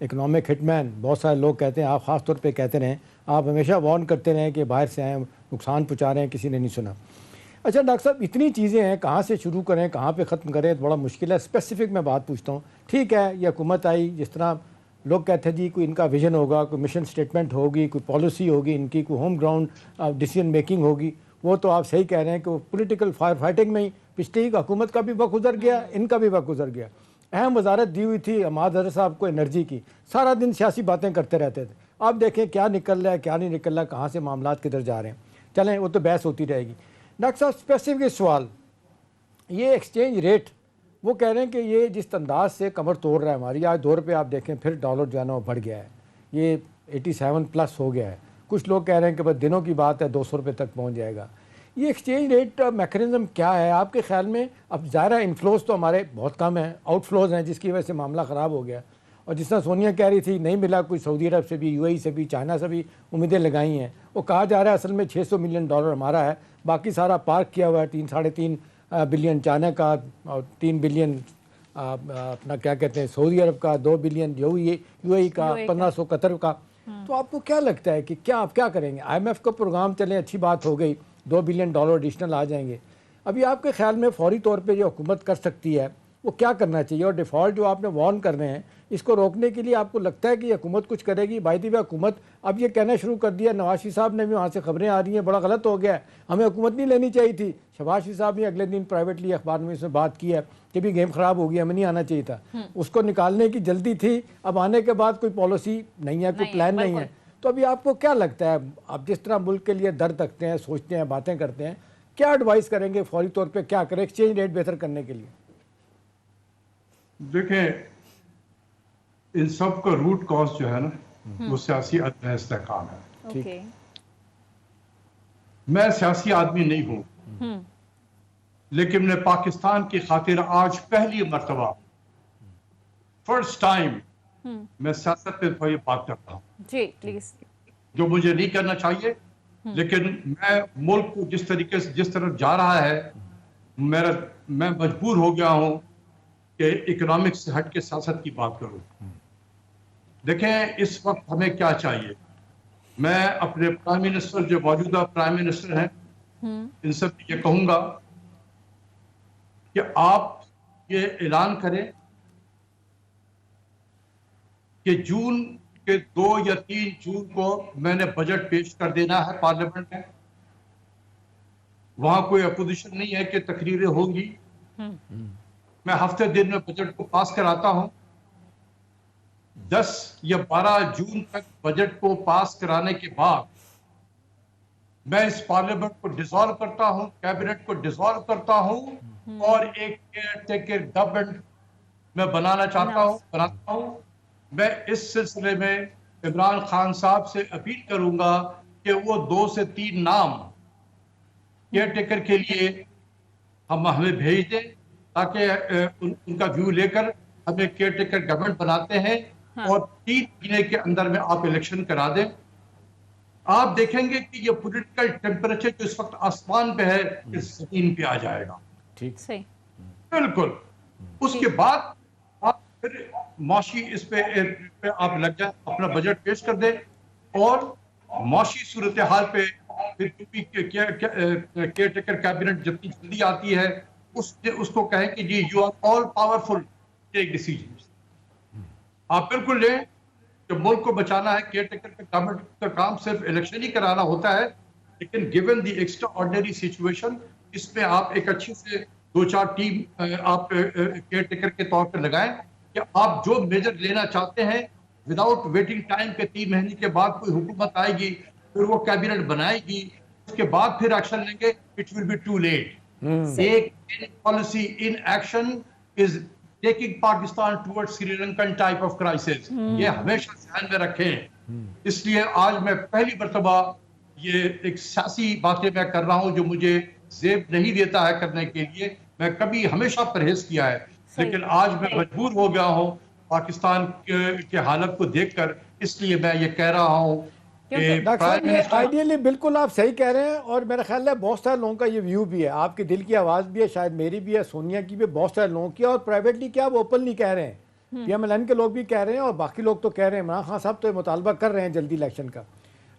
Economic ہٹ مین، بہت سارے لوگ کہتے ہیں، آپ خاص طور پہ کہتے رہیں، آپ ہمیشہ وارن کرتے رہیں کہ باہر سے آئیں نقصان پہنچا رہے ہیں، کسی نے نہیں سنا۔ اچھا ڈاکٹر صاحب، اتنی چیزیں ہیں، کہاں سے شروع کریں، کہاں پہ ختم کریں، تو بڑا مشکل ہے۔ اسپیسیفک میں بات پوچھتا ہوں، ٹھیک ہے یہ حکومت آئی، جس طرح لوگ کہتے ہیں جی کوئی ان کا ویژن ہوگا، کوئی مشن سٹیٹمنٹ ہوگی، کوئی پالیسی ہوگی ان کی، کوئی ہوم گراؤنڈ ڈیسیجن میکنگ ہوگی، وہ تو آپ صحیح کہہ رہے ہیں کہ وہ پولیٹیکل فائر فائٹنگ میں ہی پچھلی حکومت کا بھی وقت گزر گیا، ان کا بھی وقت گزر گیا۔ اہم وزارت دی ہوئی تھی عماد حضرت صاحب کو انرجی کی، سارا دن سیاسی باتیں کرتے رہتے تھے۔ آپ دیکھیں کیا نکل رہا ہے، کیا نہیں نکل رہا، کہاں سے معاملات کدھر جا رہے ہیں۔ چلیں وہ تو بحث ہوتی رہے گی۔ ڈاکٹر صاحب اسپیسیفک سوال، یہ ایکسچینج ریٹ، وہ کہہ رہے ہیں کہ یہ جس انداز سے کمر توڑ رہا ہے ہماری، آج دور پہ آپ دیکھیں پھر ڈالر جو ہے نا وہ بڑھ گیا ہے، یہ 87 پلس ہو گیا ہے۔ کچھ لوگ کہہ رہے ہیں کہ بس دنوں کی بات ہے 200 روپے تک پہنچ جائے گا۔ یہ ایکسچینج ریٹ میکانزم کیا ہے آپ کے خیال میں؟ اب ظاہر ہے انفلوز تو ہمارے بہت کم ہیں، آؤٹ فلوز ہیں، جس کی وجہ سے معاملہ خراب ہو گیا، اور جس طرح سونیا کہہ رہی تھی نہیں ملا، کوئی سعودی عرب سے بھی، یو اے ای سے بھی، چائنا سے بھی امیدیں لگائی ہیں۔ وہ کہا جا رہا ہے اصل میں $600 ملین ہمارا ہے، باقی سارا پارک کیا ہوا ہے، 3.5 بلین چائنا کا، اور 3 بلین اپنا کیا کہتے ہیں سعودی عرب کا، 2 بلین یو اے ای کا، 1500 قطر کا۔ تو آپ کو کیا لگتا ہے کہ کیا آپ کیا کریں گے؟ آئی ایم ایف کا پروگرام چلیں، اچھی بات ہو گئی، $2 بلین ایڈیشنل آ جائیں گے۔ ابھی آپ کے خیال میں فوری طور پہ جو حکومت کر سکتی ہے وہ کیا کرنا چاہیے؟ اور ڈیفالٹ جو آپ نے وارن کر رہے ہیں، اس کو روکنے کے لیے آپ کو لگتا ہے کہ یہ حکومت کچھ کرے گی؟ بائی دی وے حکومت اب یہ کہنا شروع کر دیا، نواز شریف صاحب نے بھی وہاں سے خبریں آ رہی ہیں بڑا غلط ہو گیا ہے، ہمیں حکومت نہیں لینی چاہیے تھی۔ شہباز شریف صاحب نے اگلے دن پرائیویٹلی اخبار میں اس میں بات کی ہے کہ بھی گیم خراب ہو گیا، ہمیں نہیں آنا چاہیے تھا، اس کو نکالنے کی جلدی تھی، اب آنے کے بعد کوئی پالیسی نہیں ہے، کوئی پلان نہیں ہے۔ تو ابھی آپ کو کیا لگتا ہے، آپ جس طرح ملک کے لیے درد رکھتے ہیں، سوچتے ہیں، باتیں کرتے ہیں، کیا ایڈوائز کریں گے فوری طور پہ کیا کریں ایکسچینج ریٹ بہتر کرنے کے لیے؟ دیکھیں ان سب کا روٹ کاز جو ہے نا وہ سیاسی عدم استحکام ہے۔ میں سیاسی آدمی نہیں ہوں، لیکن میں پاکستان کی خاطر آج پہلی مرتبہ فرسٹ ٹائم میں سیاست پہ یہ بات کرتا ہوں جی پلیز، جو مجھے نہیں کرنا چاہیے، لیکن میں ملک کو جس طریقے سے جس طرف جا رہا ہے میں مجبور ہو گیا ہوں کہ اکنامکس سے ہٹ کے سیاست کی بات کروں۔ دیکھیں اس وقت ہمیں کیا چاہیے، میں اپنے پرائم منسٹر جو موجودہ پرائم منسٹر ہیں ان سے یہ کہوں گا کہ آپ یہ اعلان کریں کہ جون کے 2 یا 3 جون کو میں نے بجٹ پیش کر دینا ہے پارلیمنٹ میں، وہاں کوئی اپوزیشن نہیں ہے کہ تقریریں ہوں گی، میں ہفتے دن میں بجٹ کو پاس کراتا ہوں، 10 یا 12 جون تک بجٹ کو پاس کرانے کے بعد میں اس پارلیمنٹ کو ڈیزالو کرتا ہوں، کیبنٹ کو ڈیزالو کرتا ہوں، اور ایک کیئر ٹیکر گورنمنٹ میں بناتا ہوں۔ میں اس سلسلے میں عمران خان صاحب سے اپیل کروں گا کہ وہ 2 سے 3 نام کیئر ٹیکر کے لیے ہمیں بھیج دیں، تاکہ ان کا ویو لے کر ہمیں کیئر ٹیکر گورنمنٹ بناتے ہیں، اور 3 مہینے کے اندر میں آپ الیکشن کرا دیں۔ آپ دیکھیں گے کہ یہ پولیٹیکل ٹیمپریچر جو اس وقت آسمان پہ ہے اس زمین پہ آ جائے گا۔ ٹھیک صحیح، بالکل۔ اس کے بعد آپ پھر معاشی اس پہ آپ لگ جائیں، اپنا بجٹ پیش کر دیں، اور معاشی صورتحال پہ کیئر ٹیکر کیبنٹ جتنی جلدی آتی ہے اس کو کہیں کہ جی you are all powerful, take decisions. آپ بالکل لیں کہ ملک کو بچانا ہے، کیئر ٹیکر گورنمنٹ کا کام صرف الیکشن ہی کرانا ہوتا ہے، لیکن given the extraordinary situation اس میں آپ ایک اچھی سے 2-4 ٹیم آپ کیئر ٹیکر کے طور پر لگائیں کہ آپ جو میجر لینا چاہتے ہیں وداؤٹ ویٹنگ ٹائم کے 3 مہینے کے بعد کوئی حکومت آئے گی، پھر وہ کیبنٹ بنائے گی، اس کے بعد پھر ایکشن لیں گے، it will be too late. ایک policy in action is taking Pakistan toward Sri Lankan type of crisis, یہ ہمیشہ ذہن میں رکھیں۔ اس لیے آج میں پہلی مرتبہ یہ ایک سیاسی باتیں میں کر رہا ہوں جو مجھے زیب نہیں دیتا ہے کرنے کے لیے، میں کبھی ہمیشہ پرہیز کیا ہے، لیکن آج میں مجبور ہو گیا ہوں پاکستان کے حالت کو دیکھ کر، اس لیے میں یہ کہہ رہا ہوں کہ ڈاکٹر صاحب یہ آئیڈیلی بالکل آپ صحیح کہہ رہے ہیں، اور میرا خیال ہے بہت سارے لوگوں کا یہ ویو بھی ہے، آپ کے دل کی آواز بھی ہے، شاید میری بھی ہے، سونیا کی بھی، بہت سارے لوگوں کی، اور پرائیویٹلی کیا وہ اوپنلی کہہ رہے ہیں PMLN کے لوگ بھی کہہ رہے ہیں اور باقی لوگ تو کہہ رہے ہیں، عمران خان صاحب تو یہ مطالبہ کر رہے ہیں جلدی الیکشن کا۔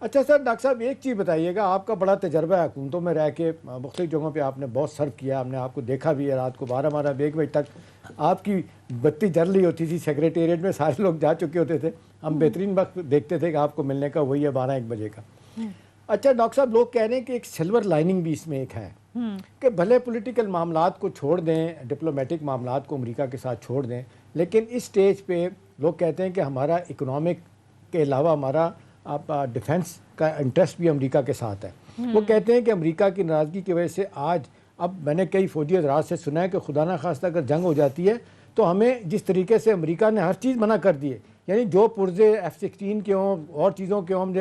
اچھا سر، ڈاکٹر صاحب ایک چیز بتائیے گا، آپ کا بڑا تجربہ ہے حکومتوں میں رہ کے، مختلف جگہوں پہ آپ نے بہت سرو کیا، ہم نے آپ کو دیکھا بھی ہے، رات کو 12 1 بجے تک آپ کی بتی جل رہی ہوتی تھی سیکریٹریٹ میں، سارے لوگ جا چکے ہوتے تھے، ہم بہترین وقت دیکھتے تھے کہ آپ کو ملنے کا وہی ہے 12 1 بجے کا۔ اچھا ڈاکٹر صاحب، لوگ کہہ رہے ہیں کہ ایک سلور لائننگ بھی اس میں ایک ہے کہ بھلے پولیٹیکل معاملات کو چھوڑ دیں، ڈپلومیٹک معاملات کو امریکہ کے ساتھ چھوڑ دیں، لیکن اس سٹیج پہ لوگ کہتے ہیں کہ ہمارا اکنامک کے علاوہ ہمارا ڈیفنس کا انٹرسٹ بھی امریکہ کے ساتھ ہے۔ وہ کہتے ہیں کہ امریکہ کی ناراضگی کی وجہ سے آج، اب میں نے کئی فوجی حضرات سے سنا ہے کہ خدا نہ خواستہ اگر جنگ ہو جاتی ہے تو ہمیں جس طریقے سے امریکہ نے ہر چیز منع کر دی ہے، یعنی جو پرزے F-16 کے ہوں اور چیزوں کے ہوں،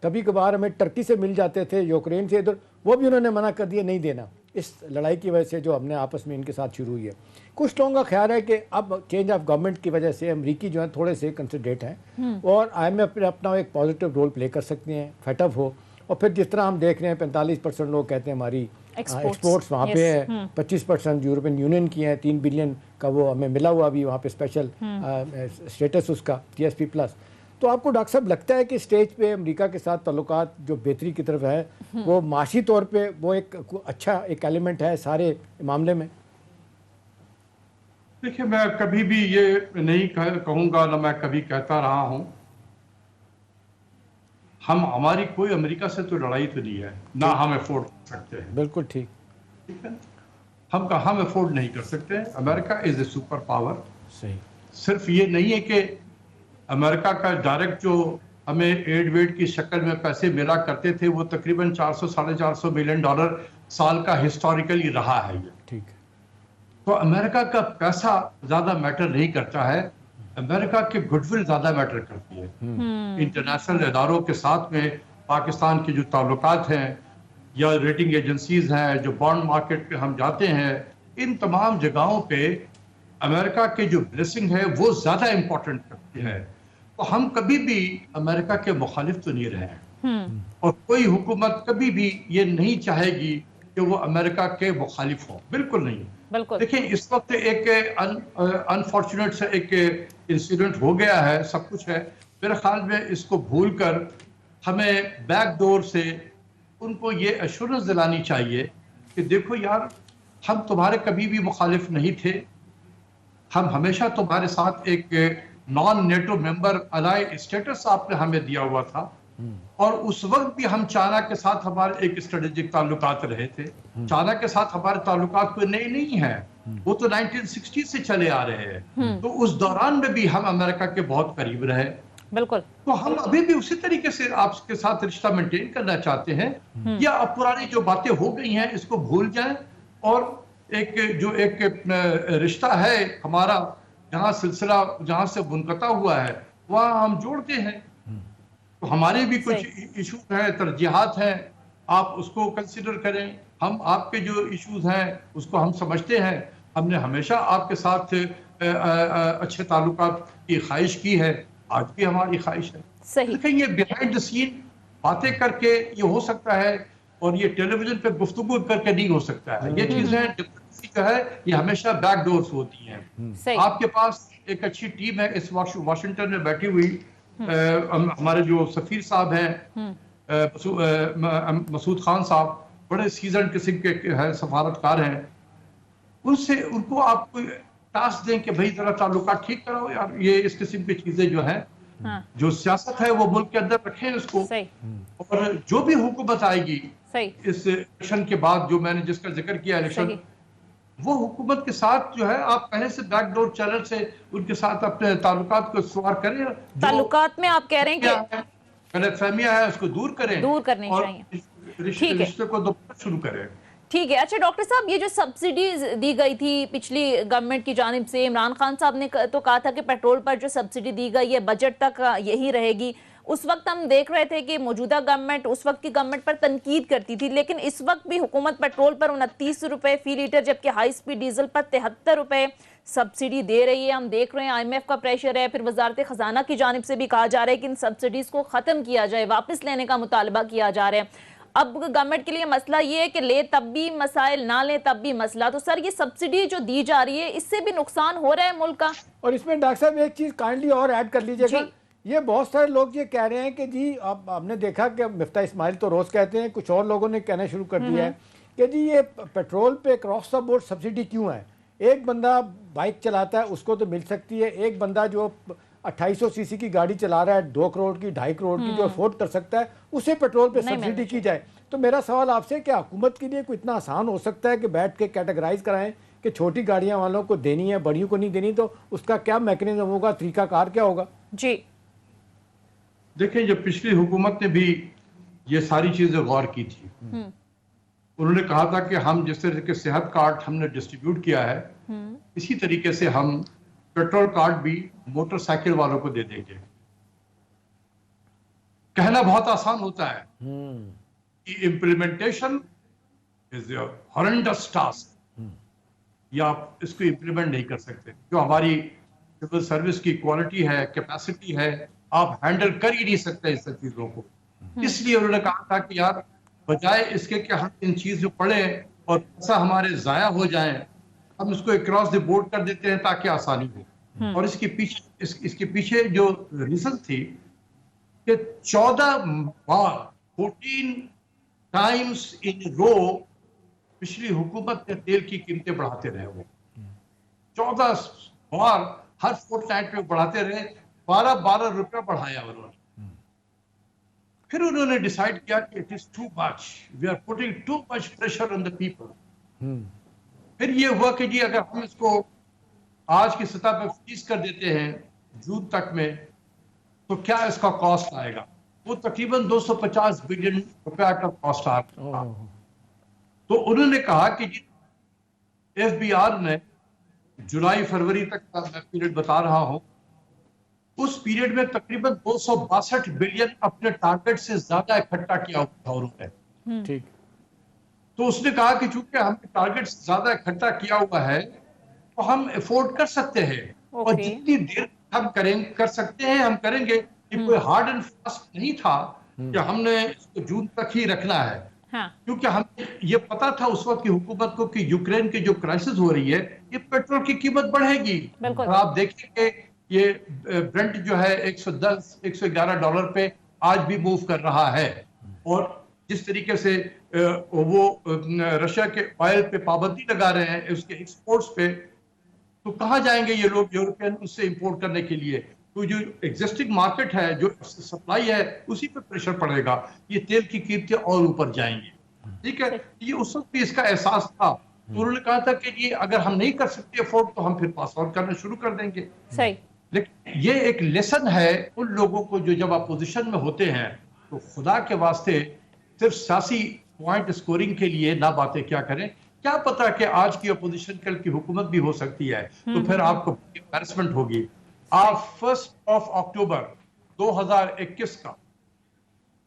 کبھی کبھار ہمیں ٹرکی سے مل جاتے تھے، یوکرین سے ادھر، وہ بھی انہوں نے منع کر دیا نہیں دینا، اس لڑائی کی وجہ سے جو ہم نے آپس میں ان کے ساتھ شروع ہوئی ہے۔ کچھ لوگوں کا خیال ہے کہ اب چینج آف گورنمنٹ کی وجہ سے امریکی جو ہیں تھوڑے سے کنسیڈریٹ ہیں اور IMF پہ اپنا ایک پازیٹیو رول پلے کر سکتے ہیں، فیٹ اپ ہو، اور پھر جس طرح ہم دیکھ رہے ہیں 45% لوگ کہتے ہیں ہماری ایکسپورٹس وہاں پہ ہے، 25% یورپین یونین کی ہیں، 3 بلین کا وہ ہمیں ملا ہوا بھی وہاں پہ اسپیشل اسٹیٹس اس کا GSP+۔ تو آپ کو ڈاکٹر صاحب لگتا ہے کہ اسٹیج پہ امریکہ کے ساتھ تعلقات جو بہتری کی طرف ہے وہ معاشی طور پہ وہ ایک اچھا ایک ایلیمنٹ ہے سارے معاملے میں؟ دیکھیں، میں کبھی بھی یہ نہیں کہوں گا، نہ میں کبھی کہتا رہا ہوں، ہماری کوئی امریکہ سے تو لڑائی تو نہیں ہے، نہ ہم افورڈ کر سکتے ہیں۔ بالکل ٹھیک ٹھیک ہے، ہم افورڈ نہیں کر سکتے۔ امریکہ از اے سپر پاور۔ صحیح۔ صرف یہ نہیں ہے کہ امریکہ کا ڈائریکٹ جو ہمیں ایڈ ویڈ کی شکل میں پیسے ملا کرتے تھے وہ تقریباً 400 450 ملین ڈالر سال کا ہسٹوریکلی رہا ہے یہ۔ ٹھیک ہے۔ تو امریکہ کا پیسہ زیادہ میٹر نہیں کرتا ہے، امریکہ کی گڈ ول زیادہ میٹر کرتی ہے۔ انٹرنیشنل اداروں کے ساتھ میں پاکستان کے جو تعلقات ہیں یا ریٹنگ ایجنسیز ہیں، جو بانڈ مارکیٹ پہ ہم جاتے ہیں، ان تمام جگہوں پہ امریکہ کے جو بلیسنگ ہے وہ زیادہ امپورٹنٹ کرتی ہے۔ تو ہم کبھی بھی امریکہ کے مخالف تو نہیں رہے ہیں، اور کوئی حکومت کبھی بھی یہ نہیں چاہے گی کہ وہ امریکہ کے مخالف ہوں، بالکل نہیں۔ دیکھیں، اس وقت ایک انفارچونیٹ سے ایک انسیڈنٹ ہو گیا ہے، سب کچھ ہے، میرے خیال میں اس کو بھول کر ہمیں بیک ڈور سے ان کو یہ ایشورنس دلانی چاہیے کہ دیکھو یار، ہم تمہارے کبھی بھی مخالف نہیں تھے، ہم ہمیشہ تمہارے ساتھ ایک نان نیٹو ممبر الائی اسٹیٹس آپ نے ہمیں دیا ہوا تھا، اور اس وقت بھی ہم چائنا کے ساتھ ہمارے ایک اسٹریٹجک تعلقات رہے تھے۔ چائنا کے ساتھ ہمارے تعلقات کوئی نئے نہیں ہیں، وہ تو 1960 سے چلے آ رہے ہیں، تو اس دوران میں بھی ہم امریکہ کے بہت قریب رہے۔ بالکل، تو ہم ابھی بھی اسی طریقے سے آپ کے ساتھ رشتہ مینٹین کرنا چاہتے ہیں، یا اب پرانی جو باتیں ہو گئی ہیں اس کو بھول جائیں، اور ایک رشتہ ہے ہمارا، جہاں سلسلہ جہاں سے منقطع ہوا ہے وہاں ہم جوڑتے ہیں۔ تو ہمارے بھی کچھ ایشوز ہیں، ترجیحات ہیں، آپ اس کو کنسیڈر کریں، ہم آپ کے جو ایشوز ہیں اس کو ہم سمجھتے ہیں۔ ہم نے ہمیشہ آپ کے ساتھ اچھے تعلقات کی خواہش کی ہے، آج بھی ہماری خواہش ہے۔ دیکھیں، یہ بیہائنڈ دا سین باتیں کر کے یہ ہو سکتا ہے، اور یہ ٹیلی ویژن پہ گفتگو کر کے نہیں ہو سکتا ہے۔ یہ چیزیں ڈپلومیسی جو ہے یہ ہمیشہ بیک ڈورز ہوتی ہیں۔ آپ کے پاس ایک اچھی ٹیم ہے اس واشنگٹن میں بیٹھی ہوئی، ہمارے جو سفیر صاحب ہیں مسعود خان صاحب، بڑے سیزنڈ قسم کے ہیں، سفارتکار ہیں، ان کو آپ کو ٹاسک دیں کہ بھائی ذرا تعلقات ٹھیک کراؤ یار، یہ اس قسم کی چیزیں جو ہیں، جو سیاست ہے وہ ملک کے اندر رکھیں اس کو، اور جو بھی حکومت آئے گی اس الیکشن کے بعد، جو میں نے جس کا ذکر کیا الیکشن، وہ حکومت کے ساتھ جو ہے آپ پہلے سے بیک ڈور چینل سے ان کے ساتھ اپنے تعلقات کو استوار کریں، تعلقات میں آپ کہہ رہے ہیں کہ غلط فہمیاں ہے اس کو دور کریں، دور کرنی چاہیے، رشتے کو دوبارہ شروع کریں۔ ٹھیک ہے۔ اچھا ڈاکٹر صاحب، یہ جو سبسڈیز دی گئی تھی پچھلی گورنمنٹ کی جانب سے، عمران خان صاحب نے تو کہا تھا کہ پیٹرول پر جو سبسڈی دی گئی ہے بجٹ تک یہی رہے گی، اس وقت ہم دیکھ رہے تھے کہ موجودہ گورنمنٹ اس وقت کی گورنمنٹ پر تنقید کرتی تھی، لیکن اس وقت بھی حکومت پیٹرول پر 29 روپے فی لیٹر، جبکہ ہائی سپیڈ ڈیزل پر 73 روپے سبسڈی دے رہی ہے۔ ہم دیکھ رہے ہیں IMF کا پریشر ہے، پھر وزارت خزانہ کی جانب سے بھی کہا جا رہا ہے کہ ان سبسڈیز کو ختم کیا جائے، واپس لینے کا مطالبہ کیا جا رہا ہے۔ اب گورنمنٹ کے لیے مسئلہ یہ ہے کہ لے تب بھی مسائل، نہ لے تب بھی مسئلہ. تو سر یہ سبسڈی جو دی جا رہی ہے اس سے بھی نقصان ہو رہا ہے ملک کا. اور اس میں ڈاکٹر صاحب ایک چیز کائنڈلی اور ایڈ کر لیجئے گا. یہ بہت سارے لوگ یہ کہہ رہے ہیں کہ جی اب ہم نے دیکھا کہ مفتاح اسماعیل تو روز کہتے ہیں، کچھ اور لوگوں نے کہنا شروع کر دیا ہے کہ جی یہ پیٹرول پہ کراس دا بورڈ سبسڈی کیوں ہے. ایک بندہ بائک چلاتا ہے اس کو تو مل سکتی ہے، ایک بندہ جو 2800 سی سی کی گاڑی چلا رہا ہے 2 کروڑ کی 2.5 کروڑ کی جو افورڈ کر سکتا ہے اسے پیٹرول پہ سبسڈی کی جائے. تو میرا سوال آپ سے کیا حکومت کے لیے کوئی اتنا آسان ہو سکتا ہے کہ بیٹھ کے کیٹیگرائز کرائیں کہ چھوٹی گاڑیاں والوں کو دینی ہے بڑیوں کو نہیں دینی؟ تو اس کا کیا میکنزم ہوگا، طریقہ کار کیا ہوگا؟ جی دیکھیں، جب پچھلی حکومت نے بھی یہ ساری چیزیں غور کی تھی، انہوں نے کہا تھا کہ ہم جس طرح کے صحت کارڈ ہم نے ڈسٹریبیوٹ کیا ہے اسی طریقے سے ہم پیٹرول کارڈ بھی موٹر سائیکل والوں کو دے دیں گے. کہنا بہت آسان ہوتا ہے، امپلیمنٹیشن از اے ہارنڈس ٹاسک. یا آپ اس کو امپلیمنٹ نہیں کر سکتے. جو ہماری سول سروس کی کوالٹی ہے، کیپیسٹی ہے، آپ ہینڈل کر ہی نہیں سکتے اس سب چیزوں کو. اس لیے انہوں نے کہا تھا کہ یار بجائے اس کے کہ ہم ان چیزوں پڑھیں اور پیسہ ہمارے ضائع ہو جائیں، ہم اس کو اکراس دی بورڈ کر دیتے ہیں تاکہ آسانی ہو. اور اس کے پیچھے جو ریزن تھی کہ 14 بار 14 ٹائمز ان رو پچھلی حکومت نے تیل کی قیمتیں بڑھاتے رہے. وہ 14 بار ہر فورٹ نائٹ پہ بڑھاتے رہے. 12 روپے بڑھایا انہوں نے. پھر انہوں نے ڈیسائیڈ کیا کہ it is too much, we are putting too much pressure on the people. پھر یہ ہوا کہ جی اگر ہم اس کو آج کی سطح پہ فریز کر دیتے ہیں جون تک میں تو کیا اس کا کاسٹ آئے گا. وہ تقریباً 250 بلین روپے کا کاسٹ آ رہا. تو انہوں نے کہا کہ جی ایف بی آر نے جولائی فروری تک کا میں پیریڈ بتا رہا ہوں، اس پیریڈ میں تقریباً 262 بلین اپنے ٹارگٹ سے زیادہ اکٹھا کیا ہوا تھا انہوں نے. ٹھیک. تو اس نے کہا کہ چونکہ ہم نے ٹارگٹ سے زیادہ اکٹھا کیا ہوا ہے تو ہم افورڈ کر سکتے ہیں اور جتنی دیر ہم کر سکتے ہیں ہم کریں گے. یہ کوئی ہارڈ اینڈ فاسٹ نہیں تھا کہ ہم نے اس کو جون تک ہی رکھنا ہے، کیونکہ ہمیں یہ پتا تھا اس وقت کی حکومت کو کہ یوکرین کی جو کرائسس ہو رہی ہے یہ پیٹرول کی قیمت بڑھے گی. اور آپ دیکھیں کہ یہ برنٹ جو ہے 110-111 ڈالر پہ آج بھی موو کر رہا ہے. اور جس طریقے سے وہ رشیا کے آئل پہ پابندی لگا رہے ہیں اس کے ایکسپورٹس پہ، تو کہاں جائیں گے یہ لوگ یورپین اس سے امپورٹ کرنے کے لیے؟ تو جو ایگزسٹنگ مارکیٹ ہے، جو سپلائی ہے، اسی پہ پریشر پڑے گا. یہ تیل کی قیمتیں اور اوپر جائیں گی. ٹھیک ہے، یہ اس وقت بھی اس کا احساس تھا. تو انہوں نے کہا تھا کہ یہ اگر ہم نہیں کر سکتے افورڈ تو ہم پھر پاس آن کرنا شروع کر دیں گے. صحیح. لیکن یہ ایک لیسن ہے ان لوگوں کو جو جب اپوزیشن میں ہوتے ہیں تو خدا کے واسطے صرف سیاسی پوائنٹ اسکورنگ کے لیے نہ باتیں کیا کریں. کیا پتا کہ آج کی اپوزیشن کل کی حکومت بھی ہو سکتی ہے تو پھر آپ کو امبیرسمنٹ ہوگی. آپ 1 اکتوبر 2021 کا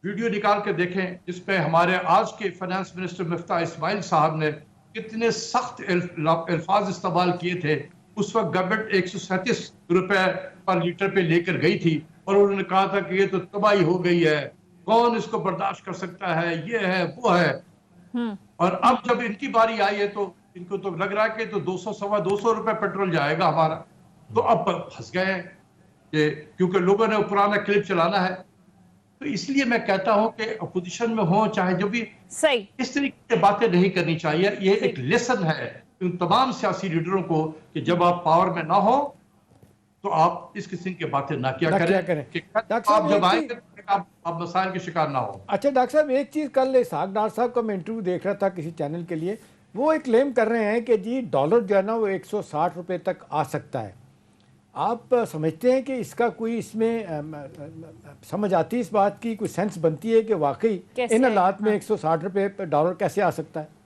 ویڈیو نکال کے دیکھیں جس پہ ہمارے آج کے فائنانس منسٹر مفتاح اسماعیل صاحب نے کتنے سخت الفاظ استعمال کیے تھے. اس وقت گورنمنٹ 137 روپے پر لیٹر پہ لے کر گئی تھی اور انہوں نے کہا تھا کہ یہ تو تباہی ہو گئی ہے، کون اس کو برداشت کر سکتا ہے، یہ ہے وہ ہے. اور اب جب ان کی باری آئی ہے تو ان کو تو لگ رہا ہے کہ تو 200-250 روپے پیٹرول جائے گا ہمارا. تو اب پھنس گئے ہیں کہ کیونکہ لوگوں نے پرانا کلپ چلانا ہے. تو اس لیے میں کہتا ہوں کہ اپوزیشن میں ہو چاہے جو بھی، اس طریقے سے باتیں نہیں کرنی چاہیے. یہ ایک لیسن ہے ان تمام سیاسی لیڈروں کو کہ جب آپ پاور میں نہ ہو تو آپ اس قسم کی باتیں نہ کیا کریں کہ آپ جب آئیں گے آپ مسائل کے شکار نہ ہو. اچھا ڈاکٹر صاحب ایک چیز کل اسحاق ڈار صاحب کا میں انٹرویو دیکھ رہا تھا کسی چینل کے لیے، وہ ایک کلیم کر رہے ہیں کہ جی ڈالر جو ہے نا وہ 160 روپے تک آ سکتا ہے. آپ سمجھتے ہیں کہ اس کا کوئی اس میں سمجھ آتی ہے، اس بات کی کوئی سینس بنتی ہے کہ واقعی ان حالات میں 160 روپے ڈالر کیسے آ سکتا ہے؟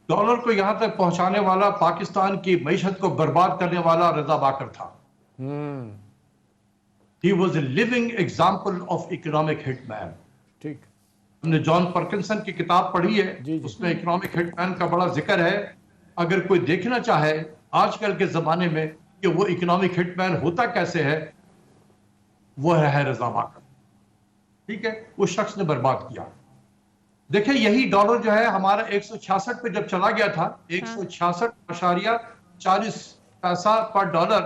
ڈالر کو یہاں تک پہنچانے والا پاکستان کی معیشت کو برباد کرنے والا رضا باکر تھا. He was a living example of economic hitman. ٹھیک. ہم نے جان پرکنسن کی کتاب پڑھی ہے، اس میں اکنامک ہٹ مین کا بڑا ذکر ہے. اگر کوئی دیکھنا چاہے آج کل کے زمانے میں کہ وہ اکنامک ہٹ مین ہوتا کیسے ہے، وہ ہے رضا باکر. ٹھیک ہے، اس شخص نے برباد کیا. دیکھیں یہی ڈالر جو ہے ہمارا 166 پہ جب چلا گیا تھا 166.40 پر ڈالر،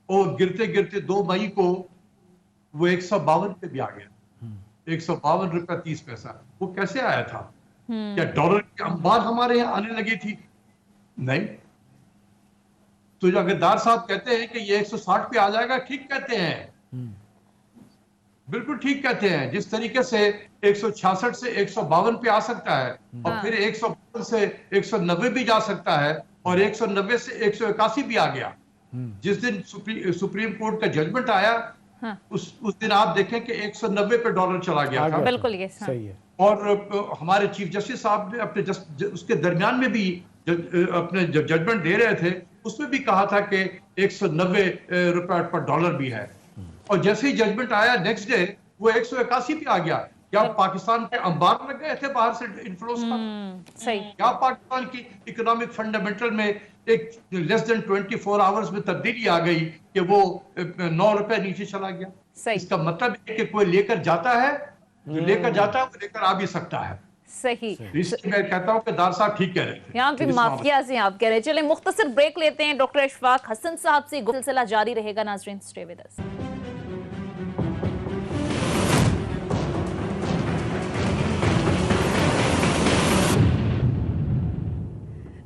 اور گرتے گرتے 2 مئی کو وہ 152 پہ بھی آ گیا، 152 روپے 30 پیسہ. وہ کیسے آیا تھا؟ کیا ڈالر کی انبار ہمارے یہاں آنے لگی تھی؟ نہیں. تو جو اگردار صاحب کہتے ہیں کہ یہ 160 پہ آ جائے گا، ٹھیک کہتے ہیں، بالکل ٹھیک کہتے ہیں. جس طریقے سے 166 سے 152 پہ آ سکتا ہے، اور پھر 152 سے 190 بھی جا سکتا ہے، اور 190 سے 181 بھی آ گیا. جس دن سپریم کورٹ کا ججمنٹ آیا اس دن آپ دیکھیں کہ 190 پہ ڈالر چلا گیا تھا. بالکل یہ صحیح ہے. اور ہمارے چیف جسٹس صاحب نے اپنے اس کے درمیان میں بھی اپنے ججمنٹ دے رہے تھے، اس میں بھی کہا تھا کہ 190 روپے پر ڈالر بھی ہے. اور جیسے ہی ججمنٹ آیا نیکسٹ ڈے وہ 181 پہ آ گیا. کیا پاکستان پہ انبار لگ گئے تھے باہر سے انفلوز کا؟ کیا پاکستان کی اکنامک فنڈامنٹل میں ایک لیس دین 24 آورز میں تبدیلی آ گئی کہ وہ 9 روپے نیچے چلا گیا؟ اس کا مطلب ہے کہ کوئی لے کر جاتا ہے، جو لے کر جاتا ہے وہ لے کر آ بھی سکتا ہے. صحیح. اس لیے میں کہتا ہوں کہ دار صاحب ٹھیک کہہ رہے تھے. یہاں پہ مافیا سے آپ کہہ رہے ہیں. چلیں مختصر بریک لیتے ہیں. ڈاکٹر اشفاق حسن صاحب سے سلسلہ جاری رہے گا. ناظرین اسٹے ود اس.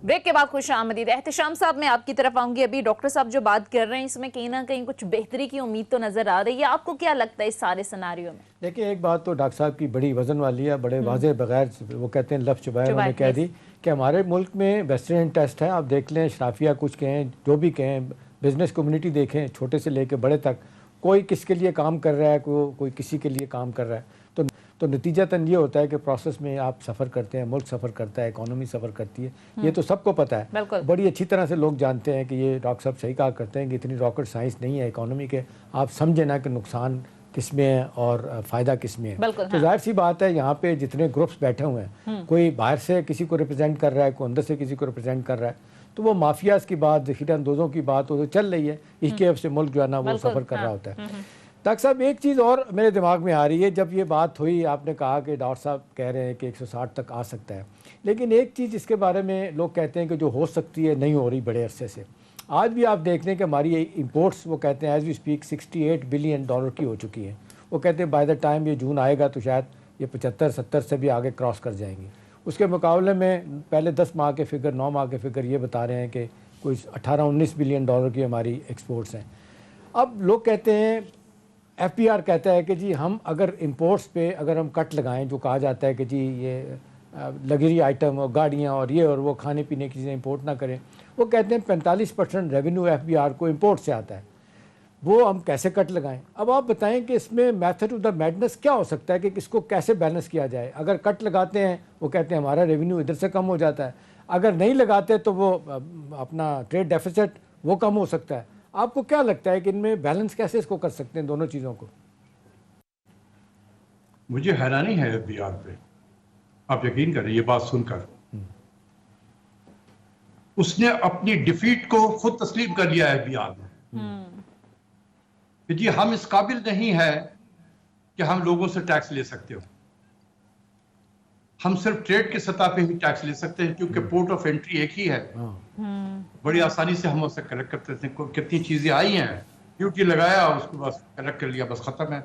بریک کے بعد خوش آمدید. احتشام صاحب میں آپ کی طرف آؤں گی. ابھی ڈاکٹر صاحب جو بات کر رہے ہیں اس میں کہیں نہ کہیں کچھ بہتری کی امید تو نظر آ رہی ہے. آپ کو کیا لگتا ہے اس سارے سناریو میں؟ دیکھیں ایک بات تو ڈاکٹر صاحب کی بڑی وزن والی ہے، بڑے واضح بغیر وہ کہتے ہیں لفظ چبائے انہوں نے کہہ دی کہ ہمارے ملک میں ویسٹرن ٹیسٹ ہے. آپ دیکھ لیں شرافیہ کچھ کہیں جو بھی کہیں، بزنس کمیونٹی دیکھیں چھوٹے سے لے کے بڑے تک، کوئی کس کے لیے کام کر رہا ہے، کوئی کسی کے لیے کام کر رہا ہے. تو نتیجتاً یہ ہوتا ہے کہ پروسیس میں آپ سفر کرتے ہیں، ملک سفر کرتا ہے، اکانومی سفر کرتی ہے. یہ تو سب کو پتہ ہے، بڑی اچھی طرح سے لوگ جانتے ہیں کہ یہ ڈاکٹر صاحب صحیح کہا کرتے ہیں کہ اتنی راکٹ سائنس نہیں ہے اکانومی کے. آپ سمجھیں نا کہ نقصان کس میں ہے اور فائدہ کس میں ہے. تو ظاہر سی بات ہے یہاں پہ جتنے گروپس بیٹھے ہوئے ہیں، کوئی باہر سے کسی کو ریپرزینٹ کر رہا ہے، کوئی اندر سے کسی کو ریپرزینٹ کر رہا ہے، تو وہ مافیاز کی بات، ذخیرہ اندوزوں کی بات وہ چل رہی ہے. اس کی وجہ سے ملک جو ہے نا وہ سفر کر رہا ہوتا ہے. ڈاکٹر صاحب ایک چیز اور میرے دماغ میں آ رہی ہے، جب یہ بات ہوئی آپ نے کہا کہ ڈاکٹر صاحب کہہ رہے ہیں کہ 160 تک آ سکتا ہے، لیکن ایک چیز اس کے بارے میں لوگ کہتے ہیں کہ جو ہو سکتی ہے نہیں ہو رہی بڑے عرصے سے. آج بھی آپ دیکھ لیں کہ ہماری امپورٹس وہ کہتے ہیں as we speak 68 billion dollar کی ہو چکی ہیں. وہ کہتے ہیں بائی دا ٹائم یہ جون آئے گا تو شاید یہ 75-70 سے بھی آگے کراس کر جائیں گی. اس کے مقابلے میں پہلے 10 ماہ کے فگر، 9 ماہ کے فگر یہ بتا رہے ہیں کہ کوئی 18-19 بلین ڈالر کی ہماری ایکسپورٹس ہیں. اب لوگ کہتے ہیں، ایف پی آر کہتا ہے کہ جی ہم اگر امپورٹس پہ اگر ہم کٹ لگائیں، جو کہا جاتا ہے کہ جی یہ لگژری آئٹم اور گاڑیاں اور یہ اور وہ کھانے پینے کی چیزیں امپورٹ نہ کریں، وہ کہتے ہیں 45% ریونیو ایف بی آر کو امپورٹ سے آتا ہے، وہ ہم کیسے کٹ لگائیں؟ اب آپ بتائیں کہ اس میں میتھڈ آف دا میڈنس کیا ہو سکتا ہے کہ اس کو کیسے بیلنس کیا جائے؟ اگر کٹ لگاتے ہیں وہ کہتے ہیں ہمارا ریونیو ادھر سے کم ہو جاتا ہے، اگر نہیں لگاتے تو وہ اپنا ٹریڈ ڈیفیسٹ وہ کم ہو سکتا ہے. آپ کو کیا لگتا ہے کہ ان میں بیلنس کیسے اس کو کر سکتے ہیں دونوں چیزوں کو؟ مجھے حیرانی ہے ایف بی آر پہ. آپ یقین کریں یہ بات سن کر، اس نے اپنی ڈیفیٹ کو خود تسلیم کر لیا ایف بی آر میں کہ جی ہم اس قابل نہیں ہے کہ ہم لوگوں سے ٹیکس لے سکتے ہو. ہم صرف ٹریڈ کی سطح پہ ہی ٹیکس لے سکتے ہیں کیونکہ پورٹ آف انٹری ایک ہی ہے. بڑی آسانی سے ہم اسے کلیکٹ کرتے تھے. کتنی چیزیں آئی ہیں، ڈیوٹی لگایا، اس کو بس کلیکٹ کر لیا، بس ختم ہے.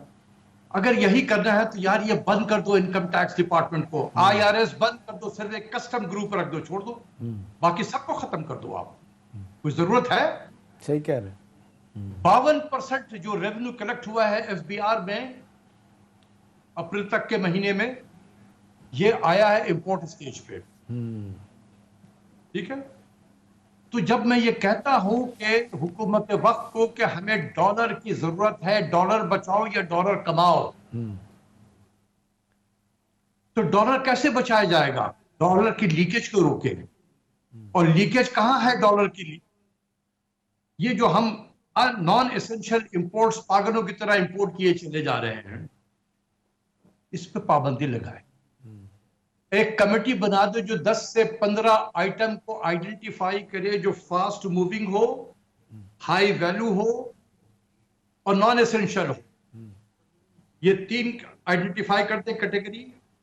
اگر یہی کرنا ہے تو یار یہ بند کر دو انکم ٹیکس ڈپارٹمنٹ کو، آئی آر ایس بند کر دو، صرف ایک کسٹم گروپ رکھ دو، چھوڑ دو، باقی سب کو ختم کر دو. آپ کوئی ضرورت ہے؟ صحیح کہہ رہے ہیں. 52% جو ریونیو کلیکٹ ہوا ہے ایف بی آر میں اپریل تک کے مہینے میں، یہ آیا ہے امپورٹ سٹیج پہ. ٹھیک ہے. تو جب میں یہ کہتا ہوں کہ حکومت وقت کو کہ ہمیں ڈالر کی ضرورت ہے، ڈالر بچاؤ یا ڈالر کماؤ، تو ڈالر کیسے بچایا جائے گا؟ ڈالر کی لیکیج کو روکے. اور لیکیج کہاں ہے ڈالر کی؟ یہ جو ہم نان ایسنشل امپورٹس پاگلوں کی طرح امپورٹ کیے چلے جا رہے ہیں، اس پہ پابندی لگائے. ایک کمیٹی بنا دو جو 10 سے 15 آئٹم کو آئیڈینٹیفائی کرے جو فاسٹ موونگ ہو، ہائی ویلیو ہو اور نان ایسنشل ہو. یہ 3 آئیڈینٹیفائی کرتے کیٹیگری.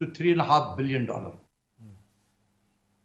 to $3.5 billion।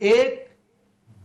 1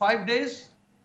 5 days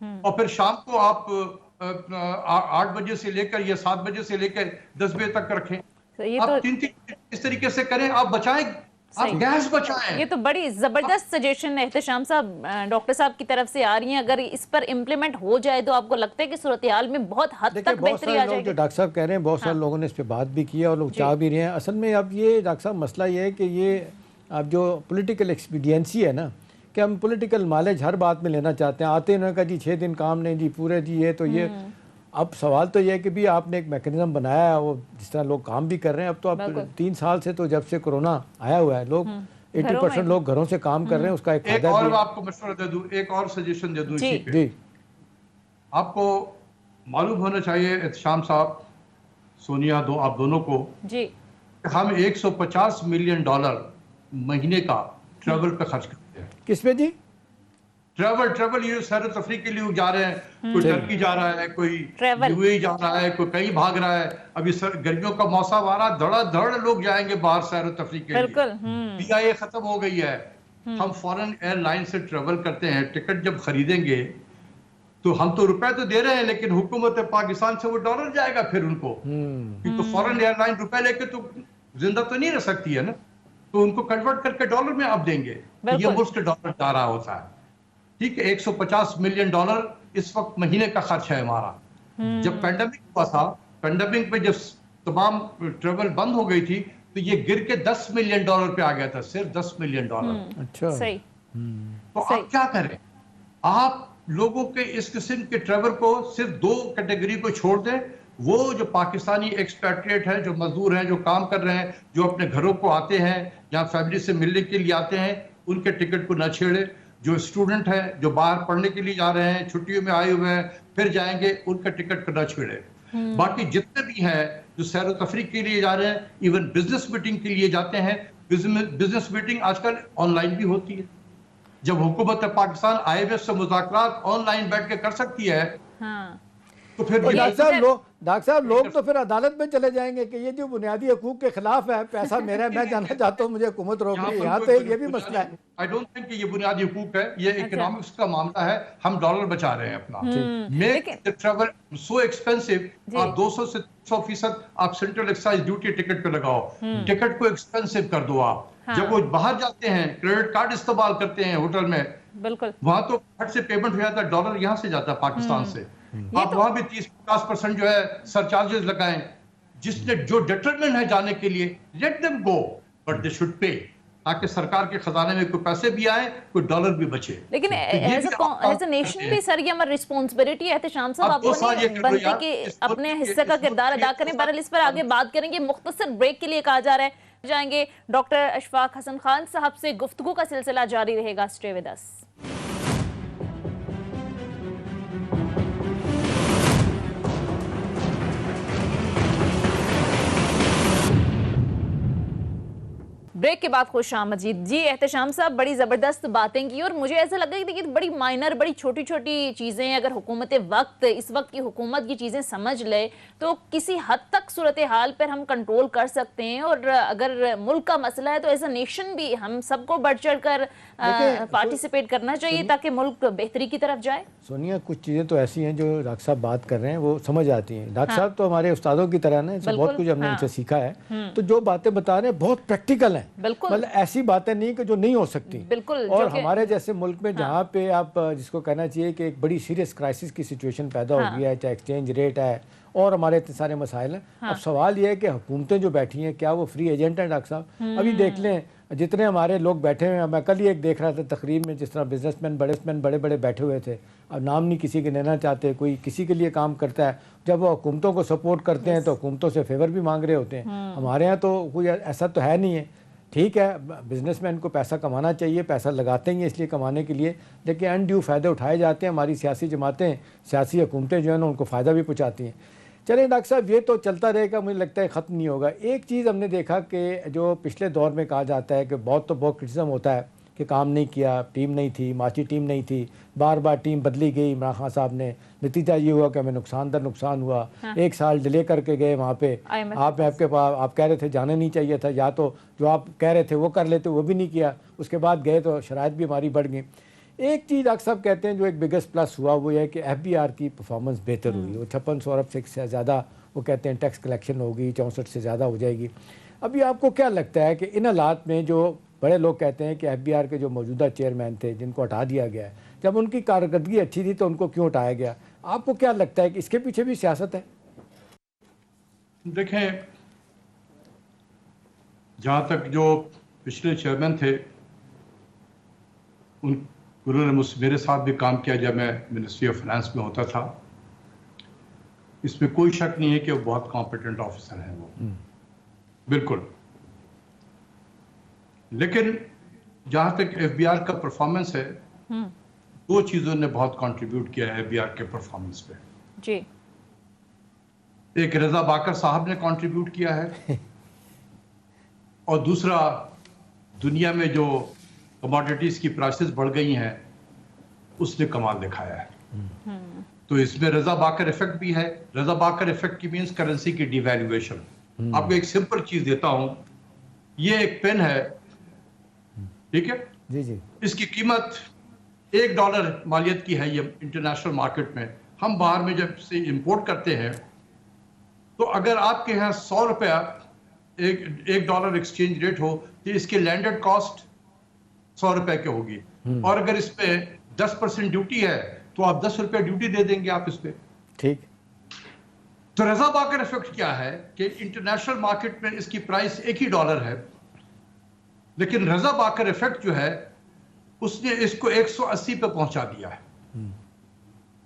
اور پھر شام کو آپ 8 بجے سے لے کر یا 7 بجے سے لے کر 10 بجے تک رکھیں. آپ 3 اس طریقے سے کریں, آپ بچائیں, آپ گیس بچائیں. یہ تو بڑی زبردست سجیشن احتشام صاحب ڈاکٹر صاحب کی طرف سے آ رہی ہیں. اگر اس پر امپلیمنٹ ہو جائے تو آپ کو لگتا ہے کہ صورتحال میں بہت حد تک بہتری آ جائے گی؟ جو ڈاکٹر صاحب کہہ رہے ہیں, بہت سارے لوگوں نے اس پہ بات بھی کی ہے اور لوگ چاہ بھی رہے ہیں. اصل میں اب یہ ڈاکٹر صاحب مسئلہ یہ ہے کہ یہ اب جو پولیٹیکل ایکسپیڈینسی ہے نا, کہ ہم پولیٹیکل مائلیج ہر بات میں لینا چاہتے ہیں. آتے انہوں نے کہا جی 6 دن کام نہیں, جی پورے جی یہ تو یہ. اب سوال تو یہ ہے کہ بھی آپ نے ایک میکنزم بنایا ہے, وہ جس طرح لوگ کام بھی کر رہے ہیں. اب تو اب 3 سال سے تو جب سے کورونا آیا ہوا ہے, لوگ 80% لوگ گھروں سے کام کر رہے ہیں. اس کا ایک ایک فائدہ اور بھی آپ کو مشورہ دے دوں, ایک اور سجیشن دے دوں اسی پہ. جی آپ کو معلوم ہونا چاہیے احتشام صاحب, سونیا, آپ دونوں کو, جی ہم $150 ملین مہینے کا ٹریول پہ خرچ کرتے ہیں. کس پہ جی؟ ٹریول, یہ سیر و تفریح کے لیے جا رہے ہیں. کوئی ٹرکی جا رہا ہے, کوئی یو اے جا رہا ہے, کوئی کہیں بھاگ رہا ہے. ابھی گرمیوں کا موسم آ رہا, دھڑا دھڑ لوگ جائیں گے باہر سیر و تفریح کے لیے. بالکل. PIA ختم ہو گئی ہے. ہم فورن ایئر لائن سے ٹریول کرتے ہیں. ٹکٹ جب خریدیں گے تو ہم تو روپے تو دے رہے ہیں, لیکن حکومت پاکستان سے وہ ڈالر جائے گا پھر ان کو, کیونکہ فورن ایئر لائن روپے لے کے تو زندہ تو نہیں رہ سکتی ہے نا, تو ان کو کنورٹ کر کے ڈالر میں آپ دیں گے. یہ ملک کے ڈالر جا رہا ہوتا ہے. ٹھیک ہے, $150 ملین اس وقت مہینے کا خرچ ہے ہمارا. جب پینڈیمک ہوا تھا, پینڈیمک میں جب تمام ٹریول بند ہو گئی تھی, تو یہ گر کے $10 ملین پہ آ گیا تھا, صرف $10 ملین. اچھا صحیح. تو آپ کیا کریں, آپ لوگوں کے اس قسم کے ٹریول کو صرف 2 کیٹیگری کو چھوڑ دیں. وہ جو پاکستانی ایکسپیٹریٹ ہیں, جو مزدور ہیں, جو کام کر رہے ہیں, جو اپنے گھروں کو آتے ہیں, جہاں فیملی سے ملنے کے لیے آتے ہیں, ان کے ٹکٹ کو نہ چھیڑے. جو اسٹوڈنٹ ہیں, جو باہر پڑھنے کے لیے جا رہے ہیں, چھٹیوں میں آئے ہوئے ہیں, پھر جائیں گے, ان کا ٹکٹ کو نہ چھیڑے. باقی جتنے بھی ہیں جو سیر و تفریح کے لیے جا رہے ہیں, ایون بزنس میٹنگ کے لیے جاتے ہیں, بزنس میٹنگ آج کل آن لائن بھی ہوتی ہے. جب حکومت پاکستان IMF سے مذاکرات آن لائن بیٹھ کے کر سکتی ہے, تو پھر ڈاکٹر صاحب لوگ تو پھر عدالت میں چلے جائیں گے کہ یہ جو بنیادی حقوق کے خلاف ہے, پیسہ میرا ہے, میں جانا چاہتا ہوں, مجھے حکومت روک رہی ہے. یہاں تو یہ بھی مسئلہ ہے. I don't think کہ یہ بنیادی حقوق ہے, یہ اکنامکس کا معاملہ ہے. ہم ڈالر بچا رہے ہیں اپنا. Make the travel so expensive. آپ 200 سے 300% آپ سینٹرل ایکسائز ڈیوٹی ٹکٹ پہ لگاؤ, ٹکٹ کو ایکسپینسو کر دو. آپ جب وہ باہر جاتے ہیں, کریڈٹ کارڈ استعمال کرتے ہیں ہوٹل میں, بالکل, وہاں تو گھر سے پیمنٹ ہو جاتا ہے, ڈالر یہاں سے جاتا ہے پاکستان سے. آپ وہاں بھی 30-50% جو ہے سر چارجز لگائیں. جس نے جو ڈیٹرمنٹ ہے جانے کے لیے, let them go, but they should pay, تاکہ سرکار کے خزانے میں کوئی پیسے بھی آئیں, کوئی ڈالر بھی بچے. لیکن ایز اے نیشن بھی سر یہ ہماری رسپانسبلٹی ہے احتشام صاحب, آپ کو نہیں بنتے کہ اپنے حصے کا کردار ادا کریں. بہرحال اس پر آگے بات کریں گے. مختصر بریک کے لیے کہا جا رہا ہے, جائیں گے. ڈاکٹر اشفاق حسن خان صاحب سے گفتگو کا سلسلہ جاری رہے گا. Stay with us. بریک کے بعد خوش آمدید. جی احتشام صاحب, بڑی زبردست باتیں کی, اور مجھے ایسا لگا کہ بڑی مائنر, بڑی چھوٹی چھوٹی چیزیں اگر حکومت وقت, اس وقت کی حکومت کی چیزیں سمجھ لے تو کسی حد تک صورتحال پر ہم کنٹرول کر سکتے ہیں. اور اگر ملک کا مسئلہ ہے تو ایز اے نیشن بھی ہم سب کو بڑھ چڑھ کر پارٹیسپیٹ کرنا چاہیے تاکہ ملک بہتری کی طرف جائے. سونیا, کچھ چیزیں تو ایسی ہیں جو ڈاکٹر صاحب بات کر رہے ہیں وہ سمجھ آتی ہیں. ڈاکٹر صاحب تو ہمارے استادوں کی طرح نا, بہت کچھ ہم نے ان سے سیکھا ہے. تو جو باتیں بتا رہے ہیں بہت پریکٹیکل ہیں, مطلب ایسی باتیں نہیں کہ جو نہیں ہو سکتی. بالکل. اور ہمارے جیسے ملک میں جہاں پہ آپ جس کو کہنا چاہیے کہ ایک بڑی سیریس کرائسس کی سچویشن پیدا ہو گیا ہے, چاہے ایکسچینج ریٹ ہے اور ہمارے اتنے سارے مسائل ہیں. اب سوال یہ ہے کہ حکومتیں جو بیٹھی ہیں کیا وہ فری ایجنٹ ہیں ڈاکٹر صاحب؟ ابھی دیکھ لیں جتنے ہمارے لوگ بیٹھے ہوئے ہیں, میں کل ہی ایک دیکھ رہا تھا تقریب میں, جس طرح بزنس مین بڑے بڑے بیٹھے ہوئے تھے. اب نام نہیں کسی کے لینا چاہتے, کوئی کسی کے لیے کام کرتا ہے, جب وہ حکومتوں کو سپورٹ کرتے ہیں تو حکومتوں سے فیور بھی مانگ رہے ہوتے ہیں. ہمارے ہاں تو کوئی ایسا تو ہے نہیں ہے. ٹھیک ہے, بزنس مین کو پیسہ کمانا چاہیے, پیسہ لگاتے ہیں اس لیے کمانے کے لیے, لیکن انڈیو فائدے اٹھائے جاتے ہیں. ہماری سیاسی جماعتیں, سیاسی حکومتیں جو ہیں نا, ان کو فائدہ بھی پہنچاتی ہیں. چلیں ڈاکٹر صاحب, یہ تو چلتا رہے گا, مجھے لگتا ہے ختم نہیں ہوگا. ایک چیز ہم نے دیکھا کہ جو پچھلے دور میں کہا جاتا ہے کہ بہت کرٹیسزم ہوتا ہے کہ کام نہیں کیا, ٹیم نہیں تھی, معاشی ٹیم نہیں تھی, بار بار ٹیم بدلی گئی عمران خان صاحب نے, نتیجہ یہ ہوا کہ ہمیں نقصان در نقصان ہوا. 1 سال ڈیلے کر کے گئے وہاں پہ, آپ کے پاس آپ کہہ رہے تھے جانا نہیں چاہیے تھا, یا تو جو آپ کہہ رہے تھے وہ کر لیتے وہ بھی نہیں کیا, اس کے بعد گئے تو شرائط بھی ہماری بڑھ گئی. ایک چیز ڈاکٹر صاحب کہتے ہیں جو ایک بگیسٹ پلس ہوا وہ یہ ہے کہ FBR کی پرفارمنس بہتر ہوئی. وہ 5600 ارب سے زیادہ وہ کہتے ہیں ٹیکس کلیکشن ہوگی, 64 سے زیادہ ہو جائے گی. ابھی آپ کو کیا لگتا ہے کہ ان حالات میں جو بڑے لوگ کہتے ہیں کہ FBR کے جو موجودہ چیئرمین تھے جن کو ہٹا دیا گیا ہے, جب ان کی کارکردگی اچھی تھی تو ان کو کیوں ہٹایا گیا؟ آپ کو کیا لگتا ہے کہ اس کے پیچھے بھی سیاست ہے؟ دیکھیں, جہاں تک جو پچھلے چیئرمین تھے انہوں نے میرے ساتھ بھی کام کیا جب میں منسٹری آف فائنانس میں ہوتا تھا. اس میں کوئی شک نہیں ہے کہ وہ بہت کمپیٹنٹ آفیسر ہیں وہ, بالکل. لیکن جہاں تک FBR کا پرفارمنس ہے, دو چیزوں نے بہت کنٹریبیوٹ کیا ہے FBR کے پرفارمنس پہ. جی. ایک رضا باکر صاحب نے کنٹریبیوٹ کیا ہے, اور دوسرا دنیا میں جو کموڈیٹیز کی پرائسز بڑھ گئی ہیں اس نے کمال دکھایا ہے. تو اس میں رضا باکر ایفیکٹ بھی ہے. رضا باکر ایفیکٹ کی مینس کرنسی کی ڈی ویلیویشن. آپ کو ایک سمپل چیز دیتا ہوں, یہ ایک پین ہے, ٹھیک ہے, جی جی, اس کی قیمت $1 مالیت کی ہے یہ انٹرنیشنل مارکیٹ میں. ہم باہر میں جب سے امپورٹ کرتے ہیں تو اگر آپ کے یہاں $100 $1 ایکسچینج ریٹ ہو تو اس کی لینڈڈ کاسٹ $100 کی ہوگی, اور اگر اس پہ 10% ڈیوٹی ہے تو آپ $10 ڈیوٹی دے دیں گے آپ اس پہ. ٹھیک. تو رضا باکر ایفیکٹ کیا ہے کہ انٹرنیشنل مارکیٹ میں اس کی پرائس $1 ہے, لیکن رضا باکر ایفیکٹ جو ہے اس نے اس کو 180 پہ پہنچا دیا ہے.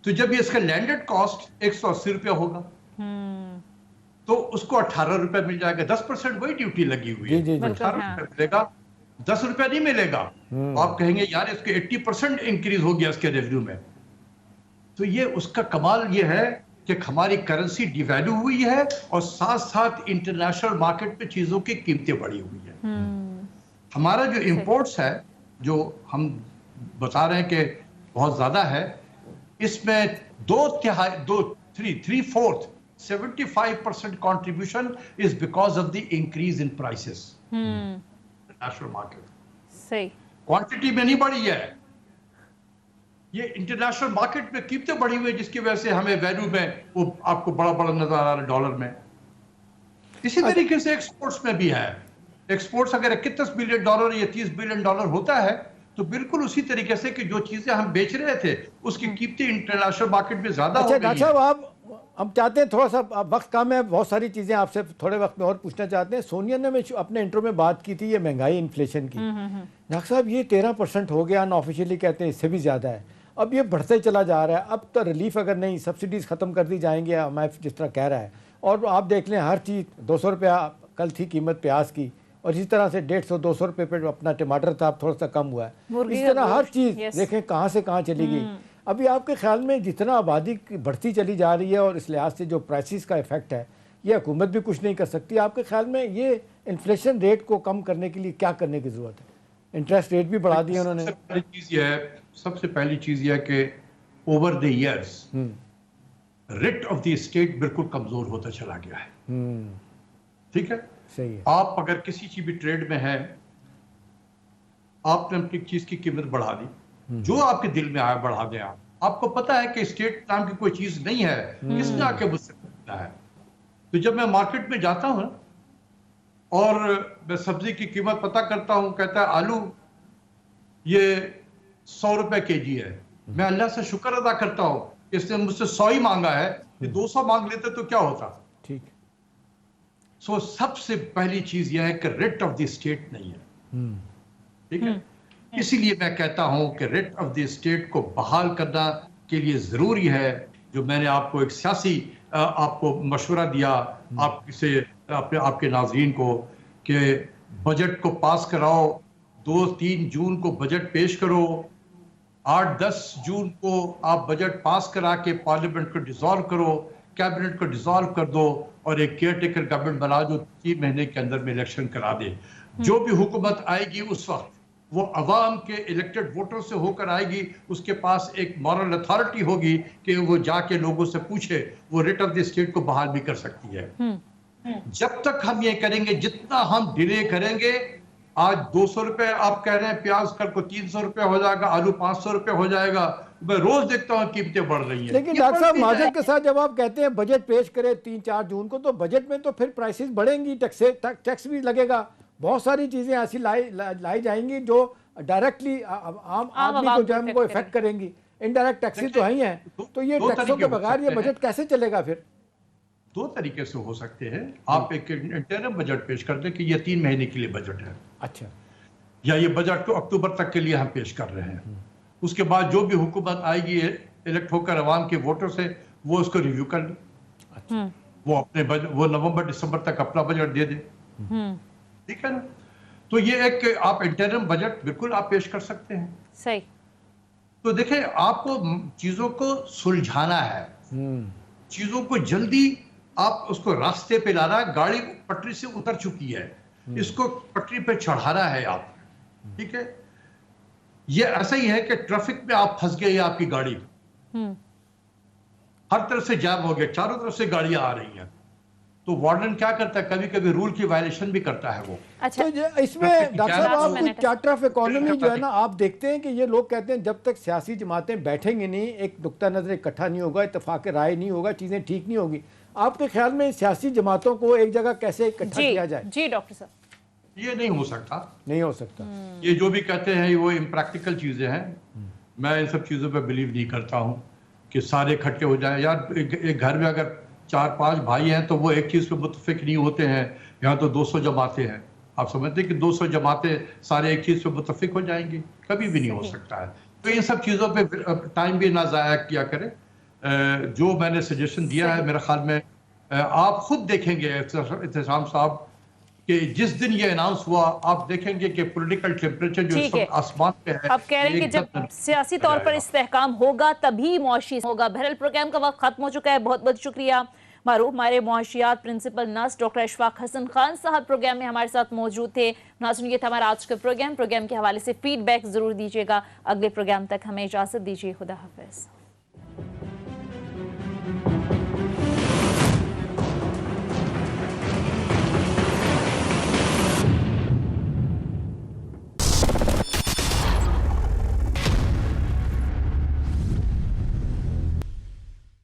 تو جب یہ اس کا لینڈڈ کاسٹ $180 ہوگا تو اس کو $18 مل جائے گا. 10% وہی ڈیوٹی لگی ہوئی ہے, $18 ملے گا, $10 نہیں ملے گا. آپ کہیں گے یار اس کے 80% انکریز ہو گیا اس کے ریونیو میں. تو یہ اس کا کمال یہ ہے کہ ہماری کرنسی ڈی ویلیو ہوئی ہے اور ساتھ ساتھ انٹرنیشنل مارکیٹ پہ چیزوں کی قیمتیں بڑھی ہوئی ہیں. ہمارا جو امپورٹس ہے جو ہم بتا رہے ہیں کہ بہت زیادہ ہے, اس میں 3/4 75% contribution is because of the increase in prices. International market. صحیح. کوانٹٹی میں نہیں بڑھی ہے, یہ انٹرنیشنل مارکیٹ میں قیمتیں بڑھی ہوئی جس کی وجہ سے ہمیں ویلیو میں وہ آپ کو بڑا بڑا نظر آ رہا ہے ڈالر میں. اسی طریقے سے ایکسپورٹس میں بھی ہے. ایکسپورٹس اگر $31 بلین یا $30 بلین ہوتا ہے تو بالکل اسی طریقے سے کہ جو چیزیں ہم بیچ رہے تھے اس کی قیمتیں انٹرنیشنل مارکیٹ میں زیادہ ہو گئی ہیں. ڈاکٹر صاحب آپ ہم چاہتے ہیں تھوڑا سا وقت کم ہے, بہت ساری چیزیں آپ سے تھوڑے وقت میں اور پوچھنا چاہتے ہیں. سونیا نے اپنے انٹرو میں بات کی تھی یہ مہنگائی انفلیشن کی. ڈاکٹر صاحب یہ 13% ہو گیا, ان آفیشیلی کہتے ہیں اس سے بھی زیادہ ہے. اب یہ بڑھتے چلا جا رہا ہے. اب تو ریلیف اگر نہیں, سبسڈیز ختم کر دی جائیں گے IMF جس طرح کہہ رہا ہے, اور آپ دیکھ لیں ہر چیز $200 کل تھی قیمت پیاز کی, اور اسی طرح سے $150-200 پہ اپنا ٹماٹر تھا تھوڑا سا کم ہوا ہے. اس طرح ہر چیز دیکھیں کہاں سے کہاں چلی گئی. ابھی آپ کے خیال میں جتنا آبادی بڑھتی چلی جا رہی ہے اور اس لحاظ سے جو پرائسز کا ایفیکٹ ہے, یہ حکومت بھی کچھ نہیں کر سکتی. آپ کے خیال میں یہ انفلیشن ریٹ کو کم کرنے کے لیے کیا کرنے کی ضرورت ہے؟ انٹرسٹ ریٹ بھی بڑھا دیا انہوں نے. سب سے پہلی چیز یہ ہے کہ over the years rate of the state بالکل کمزور ہوتا چلا گیا ہے. ٹھیک ہے, صحیح ہے. آپ اگر کسی چیز بھی ٹریڈ میں ہیں, آپ نے اپنی چیز کی قیمت بڑھا دی, جو آپ کے دل میں آیا بڑھا دیں. آپ کو پتا ہے کہ اسٹیٹ نام کی کوئی چیز نہیں ہے, کس نے آ کے مجھ سے پوچھنا ہے. تو جب میں مارکیٹ میں جاتا ہوں اور میں سبزی کی قیمت پتا کرتا ہوں, کہتا ہے آلو یہ $100 kg ہے, میں اللہ سے شکر ادا کرتا ہوں کہ اس نے مجھ سے 100 ہی مانگا ہے, کہ 200 مانگ لیتے تو کیا ہوتا. ٹھیک. سو سب سے پہلی چیز یہ ہے کہ ریٹ آف دی اسٹیٹ نہیں ہے. ٹھیک ہے, اسی لیے میں کہتا ہوں کہ ریٹ آف دی اسٹیٹ کو بحال کرنا کے لیے ضروری ہے, جو میں نے آپ کو ایک سیاسی آپ کو مشورہ دیا آپ سے آپ کے ناظرین کو, کہ بجٹ کو پاس کراؤ, 2-3 جون کو بجٹ پیش کرو, 8-10 جون کو آپ بجٹ پاس کرا کے پارلیمنٹ کو ڈیزالو کرو, کیبنٹ کو ڈیزالو کر دو, اور ایک کیئر ٹیکر گورنمنٹ بنا جو 3 مہینے کے اندر میں الیکشن کرا دے. جو بھی حکومت آئے گی اس وقت وہ عوام کے الیکٹڈ ووٹر سے ہو کر آئے گی, اس کے پاس ایک مورل اتھارٹی ہوگی کہ وہ جا کے لوگوں سے پوچھے, وہ ریٹ آف دی اسٹیٹ کو بحال بھی کر سکتی ہے. جب تک ہم یہ کریں گے, جتنا ہم ڈیلے کریں گے آج 200 روپے آپ کہہ رہے ہیں پیاز کل کو 300 روپے ہو جائے گا, آلو 500 روپے ہو جائے گا. میں روز دیکھتا ہوں قیمتیں بڑھ رہی ہیں. لیکن ڈاکٹر صاحب معذرت کے ساتھ جب آپ کہتے ہیں بجٹ پیش کریں 3-4 جون کو, تو بجٹ میں تو پھر پرائسز بڑھیں گی, ٹیکس بھی لگے گا, بہت ساری چیزیں ایسی لائی جائیں گی جو ڈائریکٹلی عام آدمی کو جو ہے کو افیکٹ کریں گی. انڈائریکٹ ٹیکسز تو ہی ہیں, تو یہ ٹیکسوں کے بغیر یہ بجٹ کیسے چلے گا پھر؟ 2 طریقے سے ہو سکتے ہیں. آپ ایک انٹرم بجٹ پیش کر دیں کہ یہ 3 مہینے کے لیے بجٹ ہے. اچھا. یا یہ بجٹ کو اکتوبر تک کے لیے ہم پیش کر رہے ہیں. اس کے بعد جو بھی حکومت آئے گی الیکٹ ہو کر عوام کے ووٹوں سے, وہ اس کو ریویو کر لیں, وہ اپنے وہ نومبر دسمبر تک اپنا بجٹ دے دیں. ٹھیک ہے نا. تو یہ ایک آپ انٹرم بجٹ بالکل آپ پیش کر سکتے ہیں. صحیح. تو دیکھیں آپ کو چیزوں کو سلجھانا ہے, چیزوں کو جلدی آپ اس کو راستے پہ لانا. گاڑی پٹری سے اتر چکی ہے, اس کو پٹری پہ چڑھانا ہے آپ. ٹھیک ہے. یہ ایسا ہی ہے کہ ٹریفک میں آپ پھنس گئے, آپ کی گاڑی ہر طرف سے جام ہو گیا, چاروں طرف سے گاڑیاں آ رہی ہیں. تو وارڈن کیا کرتا ہے, کبھی کبھی رول کی وائلیشن بھی کرتا ہے وہ. اچھا, تو اس میں ڈاکٹر صاحب آپ کو چارٹر آف اکانومی جو ہے نا, آپ دیکھتے ہیں کہ یہ لوگ کہتے ہیں جب تک سیاسی جماعتیں بیٹھیں گے نہیں, ایک نقطہ نظر اکٹھا نہیں ہوگا, اتفاق رائے نہیں ہوگا, چیزیں ٹھیک نہیں ہوگی. آپ کے خیال میں سیاسی جماعتوں کو ایک جگہ کیسے اکٹھا کیا جائے؟ جی ڈاکٹر صاحب. یہ نہیں ہو سکتا. نہیں ہو سکتا. یہ جو بھی کہتے ہیں وہ امپریکٹیکل چیزیں ہیں. میں ان سب چیزوں پہ بلیو نہیں کرتا ہوں کہ سارے اکٹھے ہو جائیں. یار ایک گھر میں اگر 4-5 بھائی ہیں تو وہ ایک چیز پہ متفق نہیں ہوتے ہیں. یہاں تو 200 جماعتیں ہیں. آپ سمجھتے ہیں کہ 200 جماعتیں سارے ایک چیز پہ متفق ہو جائیں گی؟ کبھی بھی نہیں ہو سکتا ہے. تو ان سب چیزوں پہ ٹائم بھی نہ ضائع کیا کریں. جو میں نے سجیشن دیا ہے, میرے خیال میں آپ خود دیکھیں گے احتشام صاحب کہ جس دن یہ اناؤنس ہوا, آپ دیکھیں گے کہ پولیٹیکل ٹیمپریچر جو اس وقت آسمان پہ ہے. آپ کہہ رہے ہیں کہ جب سیاسی طور پر استحکام ہوگا تبھی معاشی ہوگا. بہرحال پروگرام کا وقت ختم ہو چکا ہے. بہت بہت شکریہ معروف ہمارے معاشیات پرنسپل نرس ڈاکٹر اشفاق حسن خان صاحب پروگرام میں ہمارے ساتھ موجود تھے. ناظرین, یہ تھا ہمارا آج کا پروگرام کے حوالے سے فیڈ بیک ضرور دیجیے گا. اگلے پروگرام تک ہمیں اجازت دیجیے. خدا حافظ.